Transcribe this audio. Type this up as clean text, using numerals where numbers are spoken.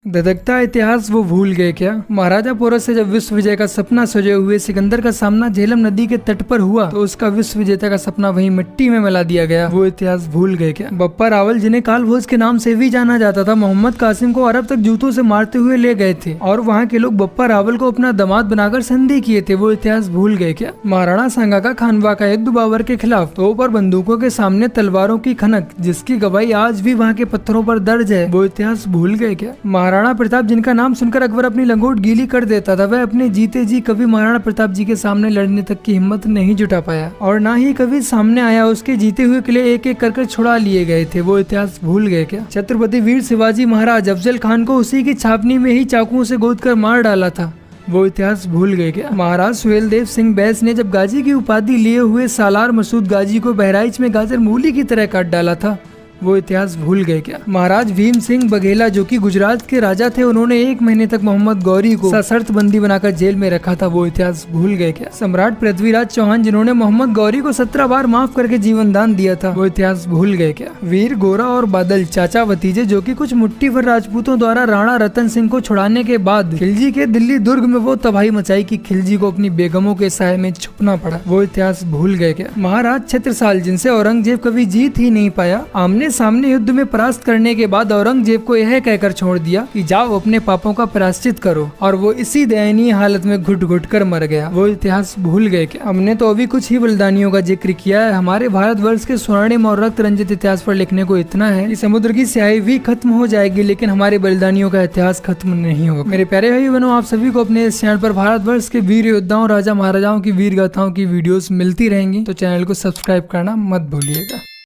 धधकता इतिहास वो भूल गए क्या? महाराजा पोरस से जब विश्व विजय का सपना सजे हुए सिकंदर का सामना झेलम नदी के तट पर हुआ तो उसका विश्व विजेता का सपना वहीं मिट्टी में मिला दिया गया। वो इतिहास भूल गए क्या? बप्पा रावल, जिन्हें काल भोज के नाम से भी जाना जाता था, मोहम्मद कासिम को अरब तक जूतों से मारते हुए ले गए थे और वहाँ के लोग बप्पा रावल को अपना दामाद बनाकर संधि किए थे। वो इतिहास भूल गए क्या? महाराणा सांगा का खानवा का युद्ध बाबर के खिलाफ, तोप और बंदूकों के सामने तलवारों की खनक, जिसकी गवाही आज भी वहाँ के पत्थरों पर दर्ज है। वो इतिहास भूल गए क्या? महाराणा प्रताप, जिनका नाम सुनकर अकबर अपनी लंगोट गीली कर देता था, वह अपने जीते जी कभी महाराणा प्रताप जी के सामने लड़ने तक की हिम्मत नहीं जुटा पाया और ना ही कभी सामने आया। उसके जीते हुए किले एक एक कर छुड़ा लिए गए थे। वो इतिहास भूल गए क्या? छत्रपति वीर शिवाजी महाराज अफजल खान को उसी की छावनी में ही चाकुओं से गोदकर मार डाला था। वो इतिहास भूल गए क्या? महाराज सुहेलदेव सिंह बैस ने जब गाजी की उपाधि लिए हुए सालार मसूद गाजी को बहराइच में गाजर मूली की तरह काट डाला था। वो इतिहास भूल गए क्या? महाराज भीम सिंह बघेला, जो कि गुजरात के राजा थे, उन्होंने 1 महीने तक मोहम्मद गौरी को सशर्त बंदी बनाकर जेल में रखा था। वो इतिहास भूल गए क्या? सम्राट पृथ्वीराज चौहान, जिन्होंने मोहम्मद गौरी को 17 बार माफ करके जीवन दान दिया था। वो इतिहास भूल गए क्या? वीर गोरा और बादल, चाचा भतीजे, जो कि कुछ मुट्ठी भर राजपूतों द्वारा राणा रतन सिंह को छुड़ाने के बाद खिलजी के दिल्ली दुर्ग में वो तबाही मचाई कि खिलजी को अपनी बेगमों के साय में छुपना पड़ा। वो इतिहास भूल गए क्या? महाराज छत्रसाल, जिनसे औरंगजेब कभी जीत ही नहीं पाया, आमने सामने युद्ध में परास्त करने के बाद औरंगजेब को यह कहकर छोड़ दिया कि जाओ अपने पापों का प्रायश्चित करो, और वो इसी दयनीय हालत में घुट घुट कर मर गया। वो इतिहास भूल गए क्या? हमने तो अभी कुछ ही बलिदानियों का जिक्र किया है। हमारे भारतवर्ष के स्वर्णिम और रक्त रंजित इतिहास पर लिखने को इतना है कि समुद्र की स्याही भी खत्म हो जाएगी, लेकिन हमारे बलिदानियों का इतिहास खत्म नहीं होगा। मेरे प्यारे भाई बहनों, आप सभी को अपने इस चैनल पर भारतवर्ष के वीर योद्धाओं, राजा महाराजाओं की वीर गाथाओं की वीडियोस मिलती रहेंगी, तो चैनल को सब्सक्राइब करना मत भूलिएगा।